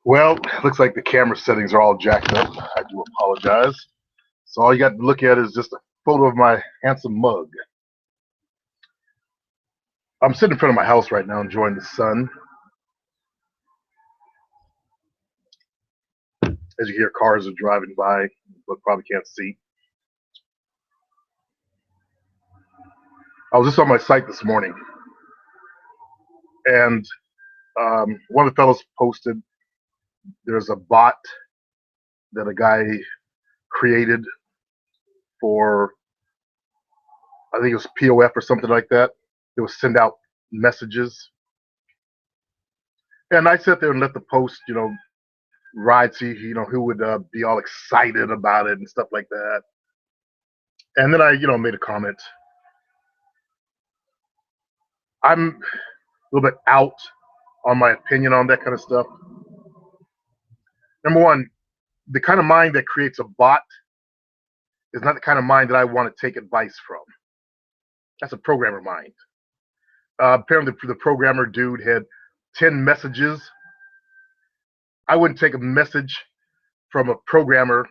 Well, looks like the camera settings are all jacked up. I do apologize. So all you got to look at is just a photo of my handsome mug. I'm sitting in front of my house right now enjoying the sun. As you hear, cars are driving by, but probably can't see. I was just on my site this morning, and one of the fellows posted there's a bot that a guy created for, I think it was POF or something like that. It would send out messages. And I sat there and let the post, ride, see, who would be all excited about it and stuff like that. And then I, made a comment. I'm a little bit out on my opinion on that kind of stuff. Number one, the kind of mind that creates a bot is not the kind of mind that I want to take advice from. That's a programmer mind. Apparently, the programmer dude had 10 messages. I wouldn't take a message from a programmer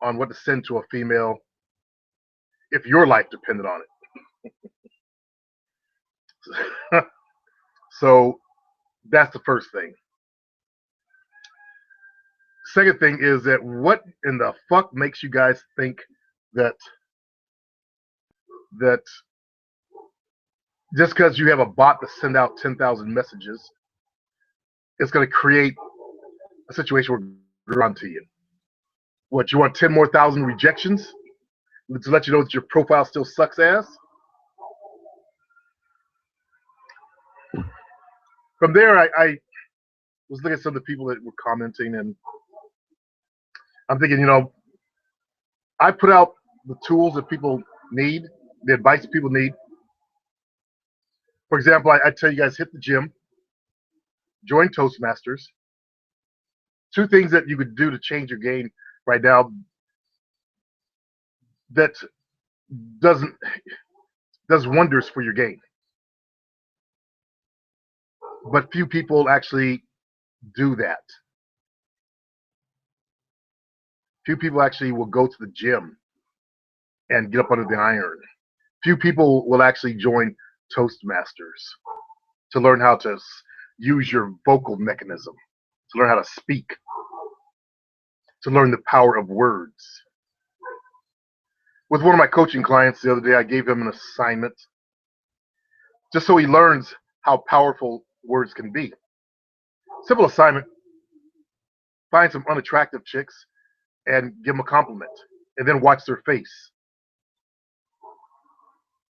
on what to send to a female if your life depended on it. So that's the first thing. Second thing is that what in the fuck makes you guys think that just because you have a bot to send out 10,000 messages, it's going to create a situation where we're on to you? What, you want 10 more thousand rejections to let you know that your profile still sucks ass? From there, I was looking at some of the people that were commenting, and I'm thinking, I put out the tools that people need, the advice people need. For example, I tell you guys, hit the gym, join Toastmasters. Two things that you could do to change your game right now that does wonders for your game. But few people actually do that. Few people actually will go to the gym and get up under the iron. Few people will actually join Toastmasters to learn how to use your vocal mechanism, to learn how to speak, to learn the power of words. With one of my coaching clients the other day, I gave him an assignment just so he learns how powerful words can be. Simple assignment: find some unattractive chicks and give them a compliment, and then watch their face.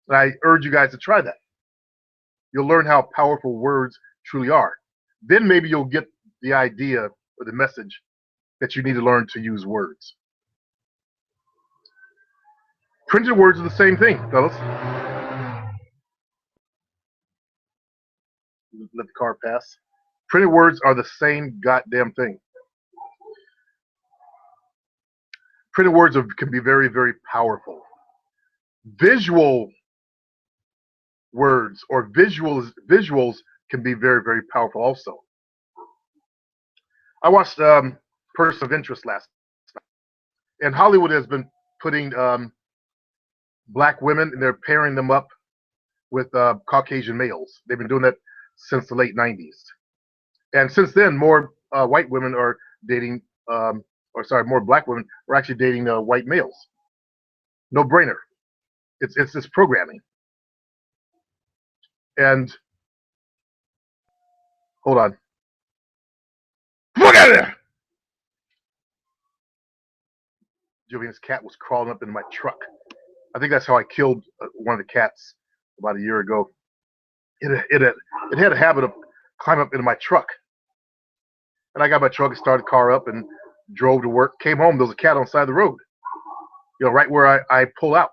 And I urge you guys to try that. You'll learn how powerful words truly are. Then maybe you'll get the idea or the message that you need to learn to use words. Printed words are the same thing, fellas. Let the car pass. Printed words are the same goddamn thing. Printed words can be very, very powerful. Visual words or visuals can be very, very powerful also. I watched Person of Interest last night, and Hollywood has been putting black women, and they're pairing them up with Caucasian males. They've been doing that since the late 90s. And since then, more white women are dating, more black women are actually dating white males. No brainer. It's this programming. And hold on. Look at it! Julian's cat was crawling up in my truck. I think that's how I killed one of the cats about a year ago. It had a habit of climbing up into my truck. And I got my truck and started the car up and drove to work. Came home, there was a cat on the side of the road. Right where I pull out.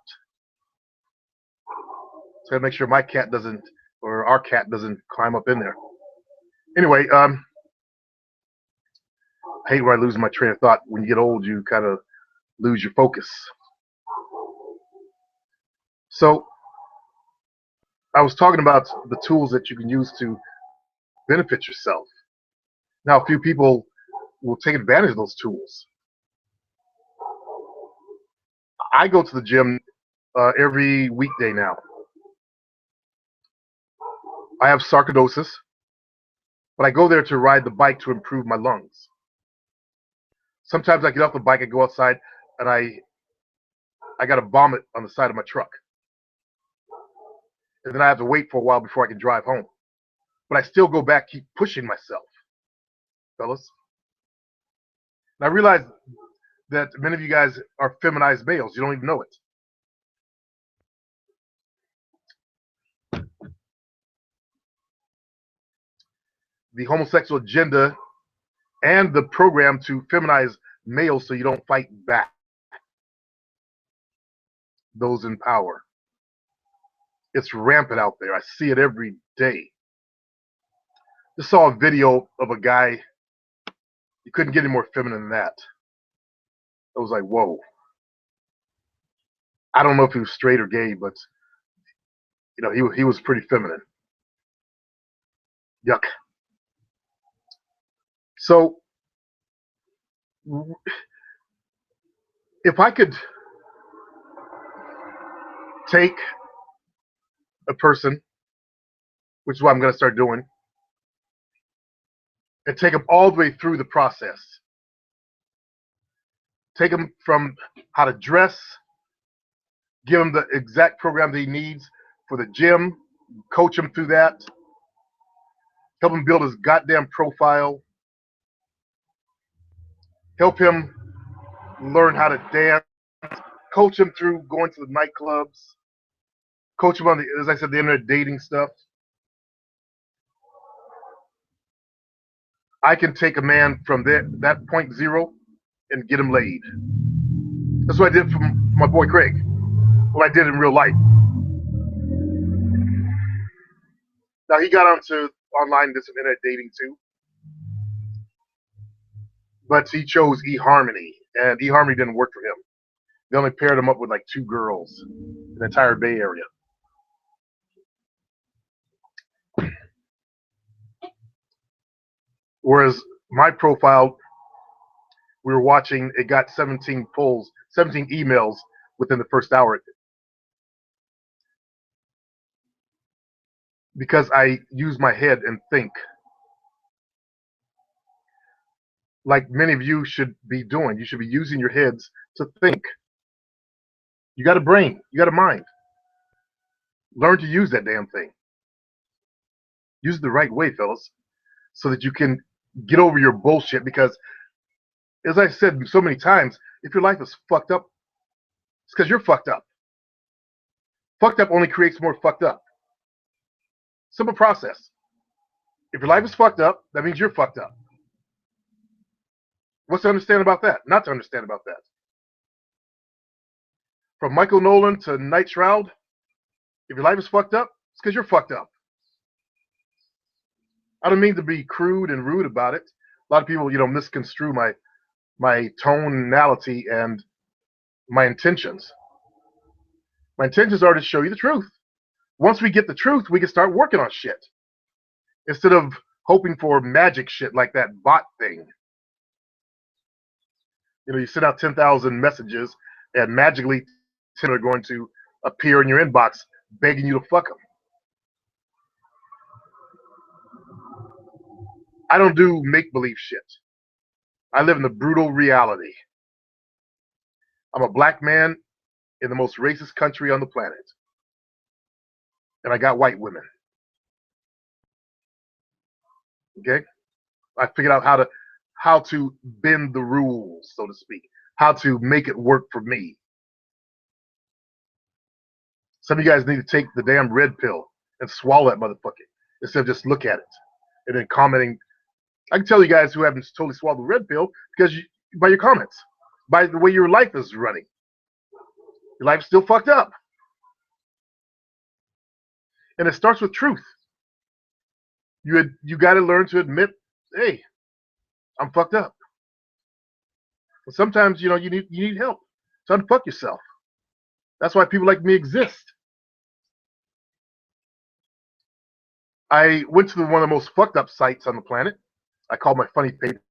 So I make sure my cat doesn't, or our cat doesn't climb up in there. Anyway, I hate when I lose my train of thought. When you get old, you kind of lose your focus. So I was talking about the tools that you can use to benefit yourself. Now, a few people will take advantage of those tools. I go to the gym every weekday now. I have sarcoidosis, but I go there to ride the bike to improve my lungs. Sometimes I get off the bike, I go outside, and I got to vomit on the side of my truck. And then I have to wait for a while before I can drive home. But I still go back, keep pushing myself, fellas. And I realize that many of you guys are feminized males. You don't even know it. The homosexual agenda and the program to feminize males so you don't fight back those in power. It's rampant out there. I see it every day. Just saw a video of a guy. You couldn't get any more feminine than that. I was like, whoa. I don't know if he was straight or gay, but you know, he was pretty feminine. Yuck. So if I could take a person, which is what I'm going to start doing, and take them all the way through the process. Take him from how to dress, give him the exact program that he needs for the gym, coach him through that, help him build his goddamn profile, help him learn how to dance, coach him through going to the nightclubs, coach him on the, as I said, the internet dating stuff. I can take a man from that point zero and get him laid. That's what I did for my boy Craig. What I did in real life. Now he got onto online, did some internet dating too, but he chose eHarmony, and eHarmony didn't work for him. They only paired him up with like 2 girls in the entire Bay Area. Whereas my profile, we were watching, it got 17 polls, 17 emails within the first hour. Because I use my head and think. Like many of you should be doing. You should be using your heads to think. You got a brain. You got a mind. Learn to use that damn thing. Use it the right way, fellas, so that you can get over your bullshit. Because, as I said so many times, if your life is fucked up, it's because you're fucked up. Fucked up only creates more fucked up. Simple process. If your life is fucked up, that means you're fucked up. What's to understand about that? Not to understand about that. From Michael Nolan to Night Shroud, if your life is fucked up, it's because you're fucked up. I don't mean to be crude and rude about it. A lot of people, misconstrue my tonality and my intentions. My intentions are to show you the truth. Once we get the truth, we can start working on shit. Instead of hoping for magic shit like that bot thing. You send out 10,000 messages and magically 10 are going to appear in your inbox begging you to fuck them. I don't do make-believe shit. I live in the brutal reality. I'm a black man in the most racist country on the planet. And I got white women. Okay? I figured out how to bend the rules, so to speak. How to make it work for me. Some of you guys need to take the damn red pill and swallow that motherfucker instead of just look at it and then commenting. I can tell you guys who haven't totally swallowed the red pill because by your comments, by the way your life is running. Your life's still fucked up. And it starts with truth. You got to learn to admit, hey, I'm fucked up. But sometimes, you need help to unfuck yourself. That's why people like me exist. I went to one of the most fucked up sites on the planet. I called my funny paper.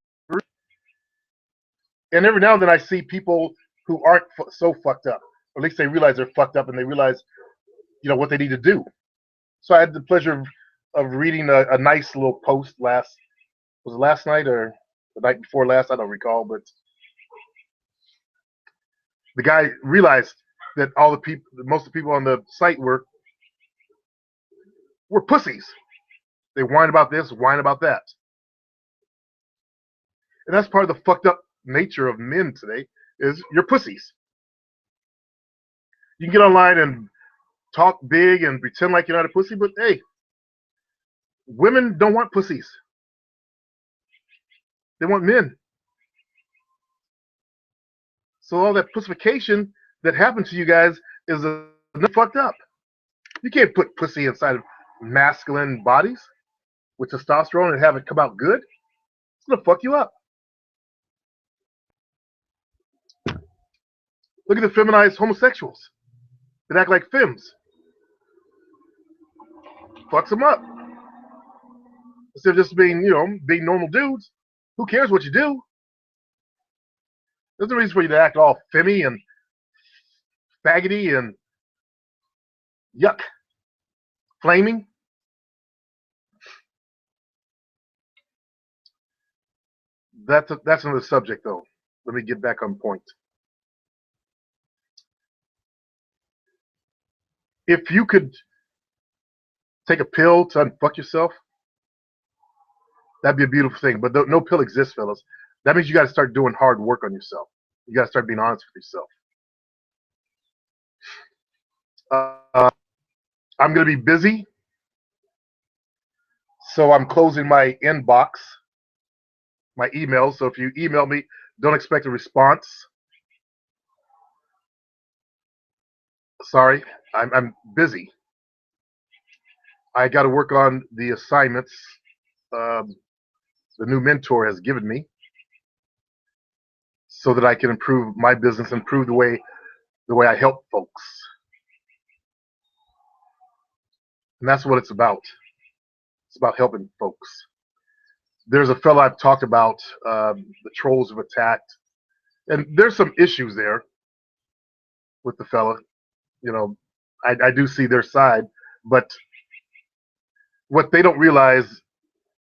And every now and then I see people who aren't so fucked up, or at least they realize they're fucked up and they realize, what they need to do. So I had the pleasure of reading a nice little post was it last night or the night before last? I don't recall, but the guy realized that most of the people on the site were pussies. They whine about this, whine about that. And that's part of the fucked up nature of men today is you're pussies. You can get online and talk big and pretend like you're not a pussy, but hey, women don't want pussies. They want men. So all that pussification that happened to you guys is fucked up. You can't put pussy inside of masculine bodies with testosterone and have it come out good. It's gonna fuck you up. Look at the feminized homosexuals that act like femmes. Fucks them up. Instead of just being normal dudes. Who cares what you do? There's no reason for you to act all femmy and faggoty and yuck, flaming. That's another subject, though. Let me get back on point. If you could take a pill to unfuck yourself, that'd be a beautiful thing. But no pill exists, fellas. That means you got to start doing hard work on yourself. You got to start being honest with yourself. I'm going to be busy, so I'm closing my inbox, my emails. So if you email me, don't expect a response. Sorry, I'm busy. I got to work on the assignments the new mentor has given me so that I can improve my business, improve the way I help folks. And that's what it's about. It's about helping folks. There's a fellow I've talked about, the trolls have attacked, and there's some issues there with the fella. I do see their side, but what they don't realize,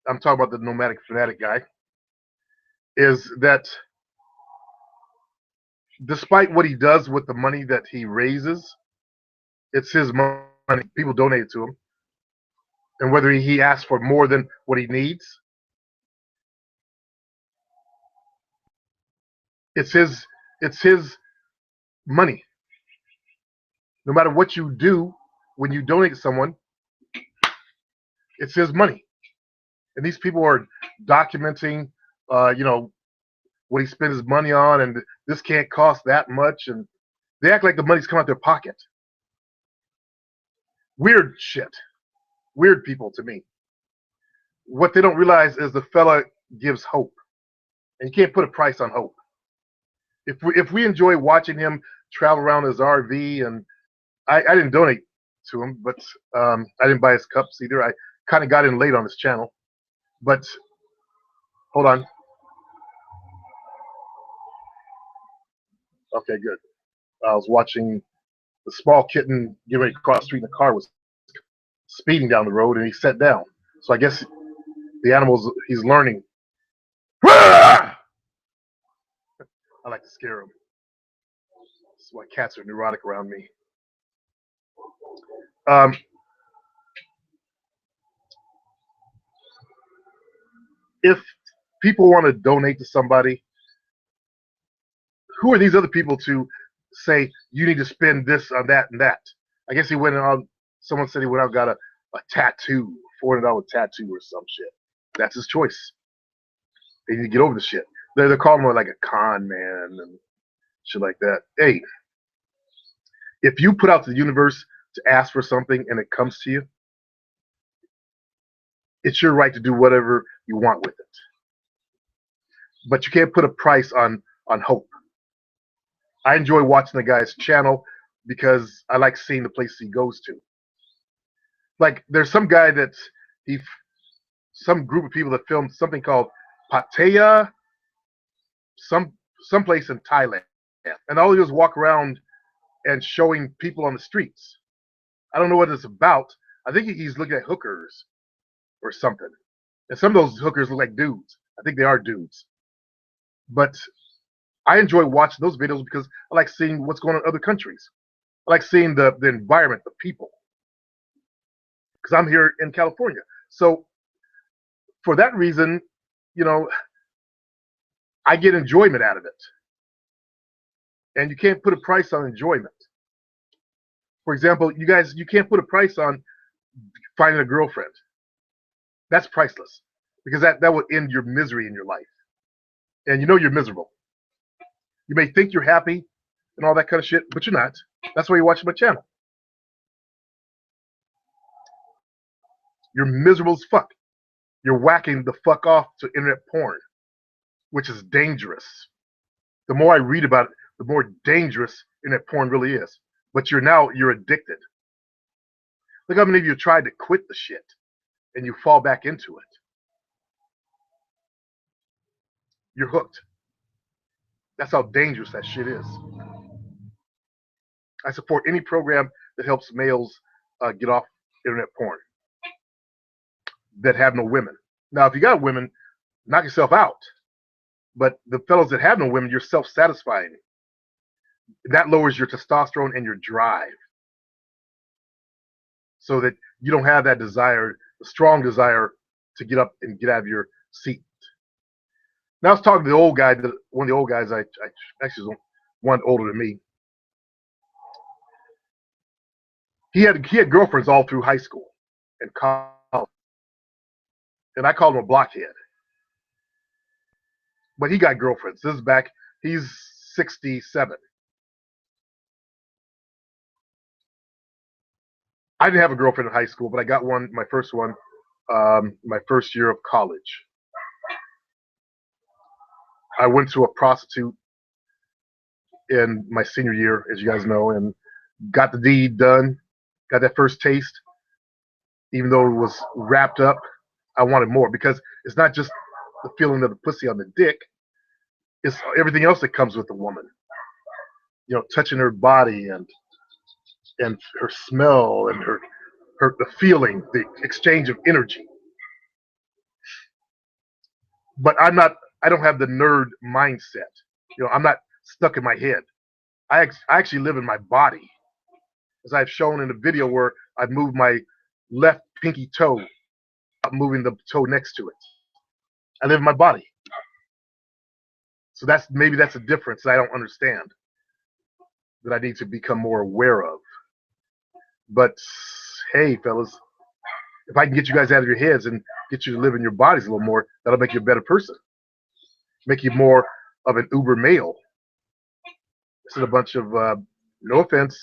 I'm talking about the nomadic fanatic guy, is that despite what he does with the money that he raises, it's his money. People donate it to him. And whether he asks for more than what he needs, it's his money. No matter what you do, when you donate to someone, it's his money. And these people are documenting, what he spends his money on, and this can't cost that much, and they act like the money's coming out their pocket. Weird shit. Weird people to me. What they don't realize is the fella gives hope, and you can't put a price on hope. If we enjoy watching him travel around his RV, and I didn't donate to him, but I didn't buy his cups either. I kind of got in late on his channel, but hold on. Okay, good. I was watching the small kitten get ready to cross the street, and the car was speeding down the road, and he sat down. So I guess the animals, he's learning. I like to scare him. This is why cats are neurotic around me. If people want to donate to somebody, who are these other people to say you need to spend this on that and that? I guess he went on. Someone said he went out and got a tattoo, $400 tattoo or some shit. That's his choice. They need to get over the shit. They're calling him like a con man and shit like that. Hey, if you put out to the universe to ask for something and it comes to you, it's your right to do whatever you want with it. But you can't put a price on hope. I enjoy watching the guy's channel because I like seeing the places he goes to. Like there's some guy that some group of people that filmed something called Pattaya, some someplace in Thailand, and all he does is walk around and showing people on the streets. I don't know what it's about. I think he's looking at hookers or something. And some of those hookers look like dudes. I think they are dudes. But I enjoy watching those videos because I like seeing what's going on in other countries. I like seeing the environment, the people. Because I'm here in California. So for that reason, you know, I get enjoyment out of it. And you can't put a price on enjoyment. For example, you can't put a price on finding a girlfriend. That's priceless because that would end your misery in your life. And you know you're miserable. You may think you're happy and all that kind of shit, but you're not. That's why you're watching my channel. You're miserable as fuck. You're whacking the fuck off to internet porn, which is dangerous. The more I read about it, the more dangerous internet porn really is. But you're addicted. Look how many of you tried to quit the shit and you fall back into it. You're hooked. That's how dangerous that shit is. I support any program that helps males get off internet porn that have no women. Now, if you got women, knock yourself out. But the fellows that have no women, you're self-satisfying. That lowers your testosterone and your drive, so that you don't have that desire, the strong desire to get up and get out of your seat. Now I was talking to the old guy, one of the old guys. I actually was one older than me. He had girlfriends all through high school and college, and I called him a blockhead. But he got girlfriends. This is back. He's 67. I didn't have a girlfriend in high school, but I got one, my first one, my first year of college. I went to a prostitute in my senior year, as you guys know, and got the deed done, got that first taste. Even though it was wrapped up, I wanted more because it's not just the feeling of the pussy on the dick, it's everything else that comes with the woman. You know, touching her body and her smell and her the feeling, the exchange of energy. But I don't have the nerd mindset. You know, I'm not stuck in my head. I actually live in my body, as I've shown in the video where I've moved my left pinky toe, moving the toe next to it. I live in my body. So maybe that's a difference that I don't understand, that I need to become more aware of. But hey, fellas, if I can get you guys out of your heads and get you to live in your bodies a little more, that'll make you a better person. Make you more of an uber male. Instead of a bunch of, no offense,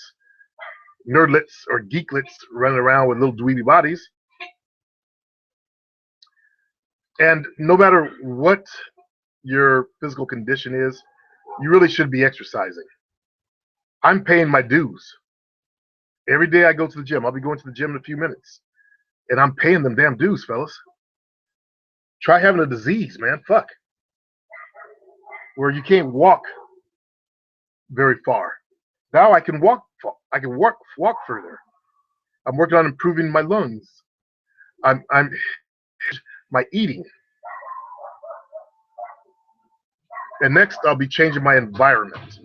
nerdlets or geeklets running around with little dweeby bodies. And no matter what your physical condition is, you really should be exercising. I'm paying my dues. Every day I go to the gym. I'll be going to the gym in a few minutes. And I'm paying them damn dues, fellas. Try having a disease, man. Fuck. Where you can't walk very far. Now I can walk. I can walk further. I'm working on improving my lungs. I'm my eating. And next, I'll be changing my environment.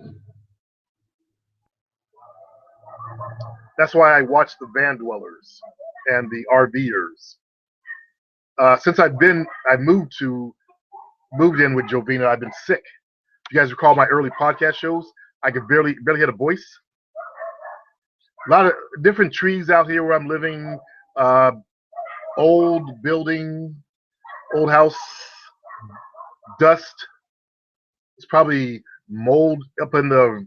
That's why I watch the van dwellers and the RVers. Since I moved in with Jovina, I've been sick. If you guys recall my early podcast shows, I could barely had a voice. A lot of different trees out here where I'm living. Old building, old house, dust. It's probably mold up in the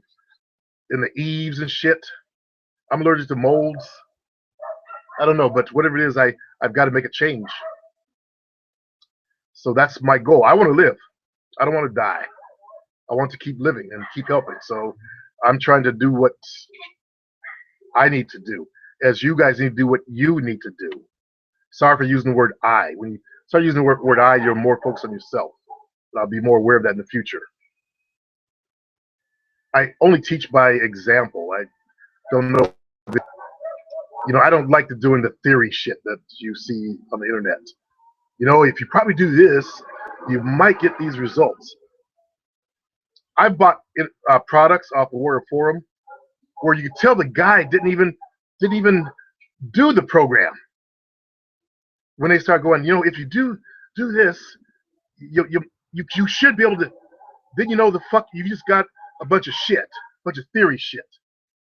eaves and shit. I'm allergic to molds. I don't know, but whatever it is, I've got to make a change. So that's my goal. I want to live. I don't want to die. I want to keep living and keep helping. So I'm trying to do what I need to do, as you guys need to do what you need to do. Sorry for using the word I. When you start using the word I, you're more focused on yourself. I'll be more aware of that in the future. I only teach by example. I don't know. I don't like to doing the theory shit that you see on the internet. If you probably do this, you might get these results. I bought products off the Warrior Forum where you could tell the guy didn't even do the program. When they start going, if you do this, you should be able to. Then the fuck you just got a bunch of shit, bunch of theory shit.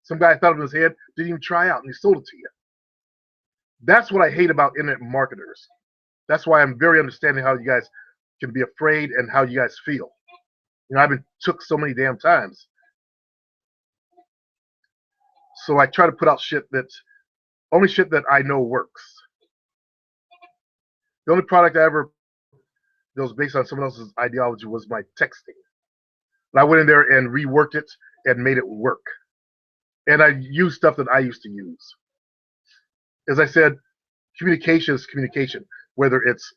Some guy thought of his head, didn't even try out, and he sold it to you. That's what I hate about internet marketers. That's why I'm very understanding how you guys can be afraid and how you guys feel. I've been took so many damn times. So I try to put out shit that I know works. The only product I ever that was based on someone else's ideology was my texting. And I went in there and reworked it and made it work. And I used stuff that I used to use. As I said, communication is communication, whether it's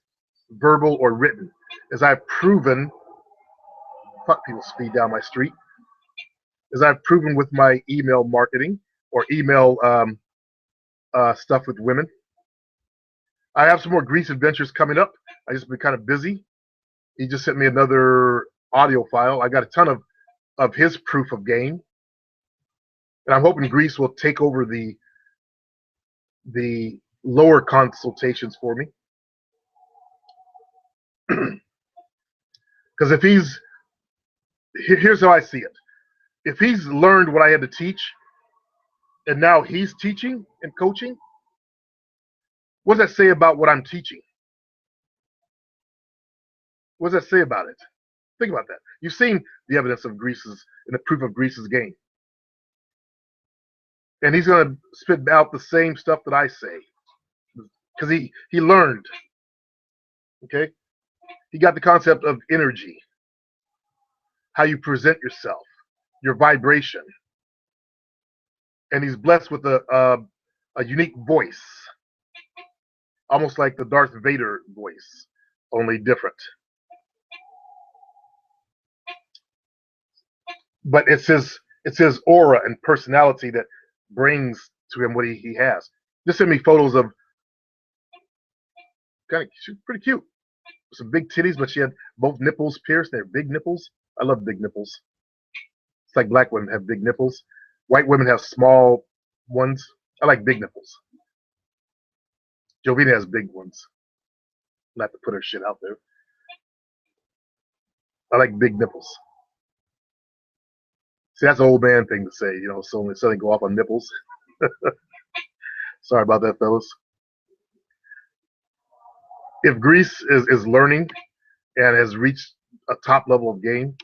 verbal or written. As I've proven, fuck people speed down my street. As I've proven with my email marketing or email stuff with women. I have some more Grease adventures coming up. I just been kind of busy. He just sent me another audio file. I got a ton of his proof of game. And I'm hoping Grease will take over the lower consultations for me. Because here's how I see it. If he's learned what I had to teach, and now he's teaching and coaching, what does that say about what I'm teaching? What does that say about it? Think about that. You've seen the evidence of Grease's and the proof of Grease's game. And he's going to spit out the same stuff that I say. Because he learned. Okay? He got the concept of energy. How you present yourself. Your vibration. And he's blessed with a unique voice. Almost like the Darth Vader voice. Only different. But it's his aura and personality that brings to him what he has. Just sent me photos of she's pretty cute. Some big titties, but she had both nipples pierced. They're big nipples. I love big nipples. It's like black women have big nipples. White women have small ones. I like big nipples. Jovina has big ones. Not to put her shit out there. I like big nipples. See, that's an old man thing to say, so when something go off on nipples. Sorry about that, fellas. If Grease is learning and has reached a top level of game,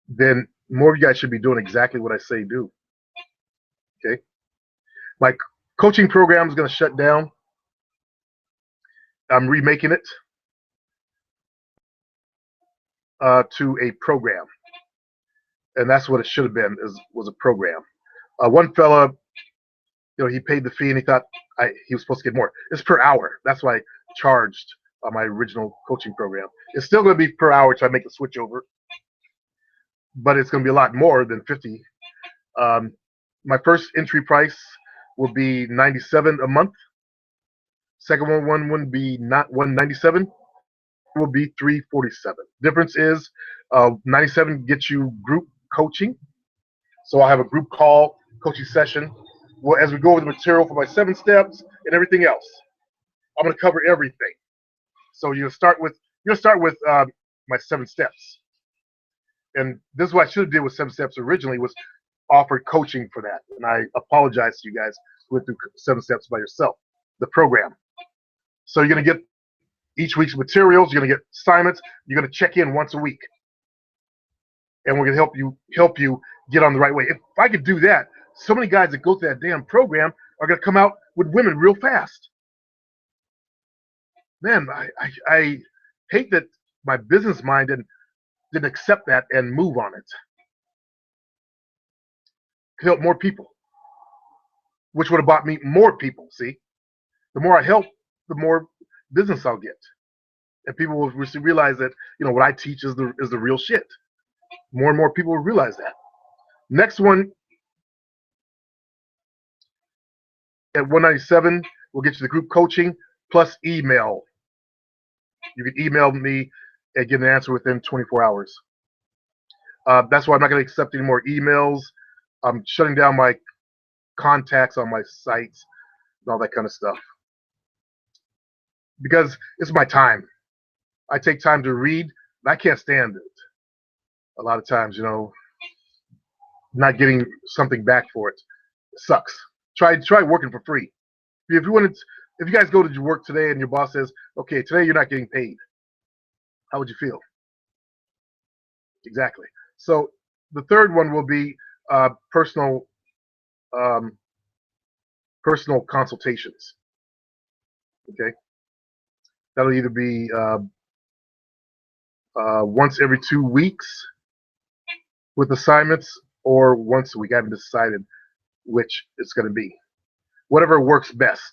then more of you guys should be doing exactly what I say do. Okay? My coaching program is going to shut down. I'm remaking it to a program. And that's what it should have been, was a program. One fella, he paid the fee and he thought he was supposed to get more. It's per hour. That's why I charged my original coaching program. It's still going to be per hour till I make the switch over, but it's going to be a lot more than 50. My first entry price will be $97 a month. Second one would be not $197. It will be $347. Difference is $97 gets you group coaching. So I'll have a group call, coaching session. Well, as we go over the material for my 7 steps and everything else, I'm going to cover everything. So you'll start with my 7 steps. And this is what I should have did with 7 steps originally, was offered coaching for that. And I apologize to you guys who went through 7 steps by yourself, the program. So you're going to get each week's materials. You're going to get assignments. You're going to check in once a week. And we're going to help you get on the right way. If I could do that, so many guys that go through that damn program are going to come out with women real fast. Man, I hate that my business mind didn't accept that and move on it. Could help more people, which would have bought me more people. See, the more I help, the more business I'll get, and people will realize that what I teach is the real shit. More and more people will realize that. Next one at 197, we'll get you the group coaching plus email. You can email me and get an answer within 24 hours. That's why I'm not going to accept any more emails. I'm shutting down my contacts on my sites and all that kind of stuff because it's my time. I take time to read, and I can't stand it. A lot of times, not getting something back for it sucks. Try working for free. If you guys go to work today and your boss says, "Okay, today you're not getting paid," how would you feel? Exactly. So the third one will be personal um, personal consultations. Okay, that'll either be once every 2 weeks with assignments, or once a week. I haven't decided which it's going to be. Whatever works best.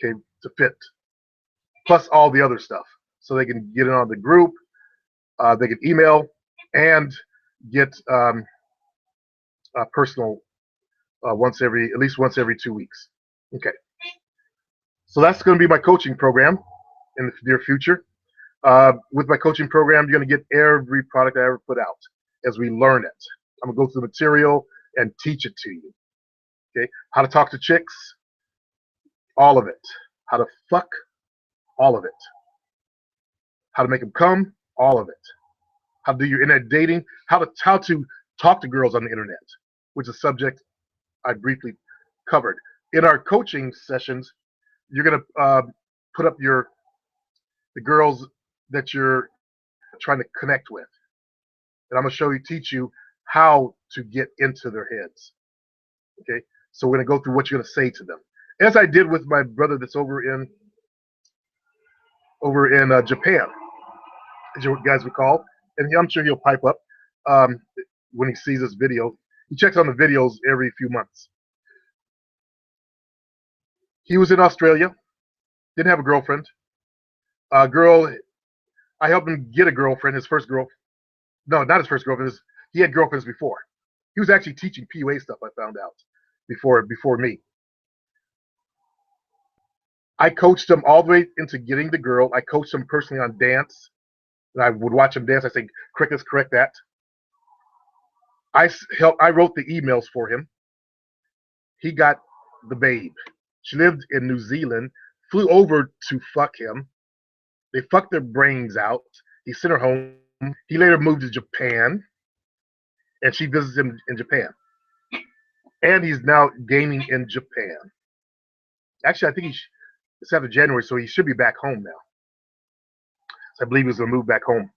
Okay, to fit. Plus all the other stuff, so they can get in on the group. They can email and get personal at least once every 2 weeks. Okay, so that's going to be my coaching program in the near future. With my coaching program, you're going to get every product I ever put out as we learn it. I'm going to go through the material and teach it to you. Okay, how to talk to chicks, all of it. How to fuck, all of it. How to make them come, all of it. How to do your internet dating, how to talk to girls on the internet, which is a subject I briefly covered. In our coaching sessions, you're going to put up the girls that you're trying to connect with, and I'm going to teach you how to get into their heads. Okay, so we're going to go through what you're going to say to them, as I did with my brother that's over in Japan, as you guys recall, and I'm sure he'll pipe up when he sees this video. He checks on the videos every few months. He was in Australia, didn't have a girlfriend. I helped him get a girlfriend, his first girl. No, not his first girlfriend. He had girlfriends before. He was actually teaching PUA stuff, I found out, before me. I coached him all the way into getting the girl. I coached him personally on dance. And I would watch him dance. I say, correct this, correct that. I wrote the emails for him. He got the babe. She lived in New Zealand, flew over to fuck him. They fucked their brains out. He sent her home. He later moved to Japan, and she visits him in Japan. And he's now gaming in Japan. Actually, I think it's after January, so he should be back home now. So I believe he's going to move back home.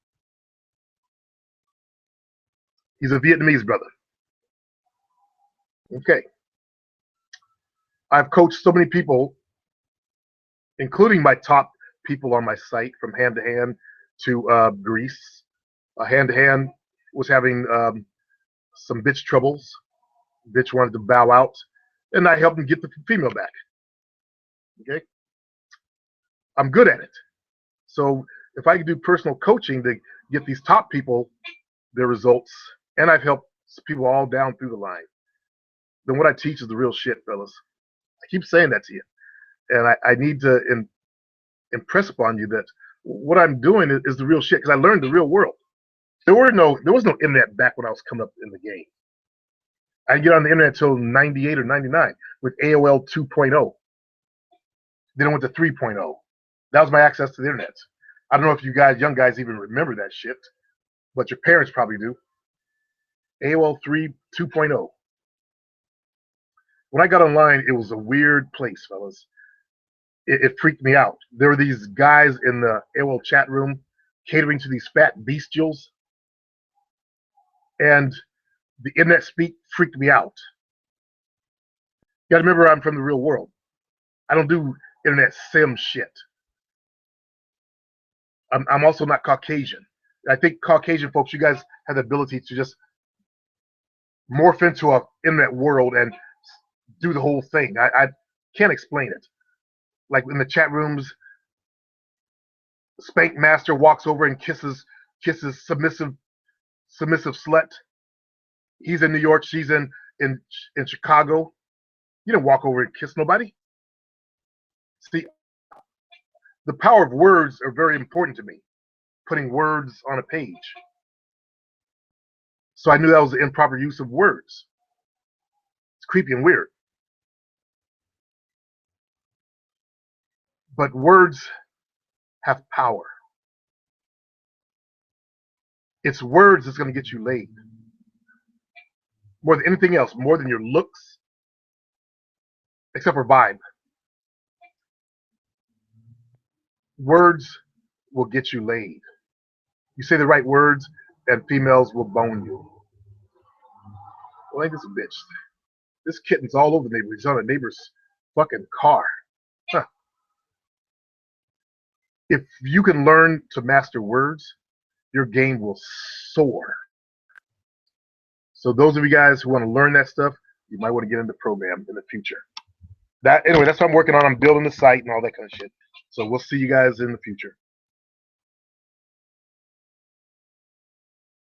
He's a Vietnamese brother. Okay. I've coached so many people, including my top people on my site, from Hand to Hand to Greece. Hand to Hand was having some bitch troubles. Bitch wanted to bow out, and I helped him get the female back. Okay, I'm good at it. So if I can do personal coaching to get these top people their results, and I've helped people all down through the line, then what I teach is the real shit, fellas. I keep saying that to you, and I need to impress upon you that what I'm doing is the real shit, because I learned the real world. There was no internet back when I was coming up in the game. I didn't get on the internet until 98 or 99 with AOL 2.0. Then I went to 3.0. That was my access to the internet. I don't know if you guys, young guys, even remember that shit, but your parents probably do. AOL 2.0. When I got online, it was a weird place, fellas. It freaked me out. There were these guys in the AOL chat room catering to these fat bestials, and the internet speak freaked me out. You gotta remember, I'm from the real world. I don't do internet sim shit. I'm also not Caucasian. I think Caucasian folks, you guys have the ability to just morph into an internet world and do the whole thing. I can't explain it. Like in the chat rooms, Spank Master walks over and kisses submissive submissive slut. He's in New York. She's in Chicago. You don't walk over and kiss nobody. See, the power of words are very important to me. Putting words on a page. So I knew that was the improper use of words. It's creepy and weird. But words have power. It's words that's going to get you laid. More than anything else, more than your looks, except for vibe. Words will get you laid. You say the right words, and females will bone you. Well, ain't this a bitch? This kitten's all over the neighborhood. He's on a neighbor's fucking car. Huh. If you can learn to master words, your game will soar. So those of you guys who want to learn that stuff, you might want to get into the program in the future. Anyway, that's what I'm working on. I'm building the site and all that kind of shit. So we'll see you guys in the future.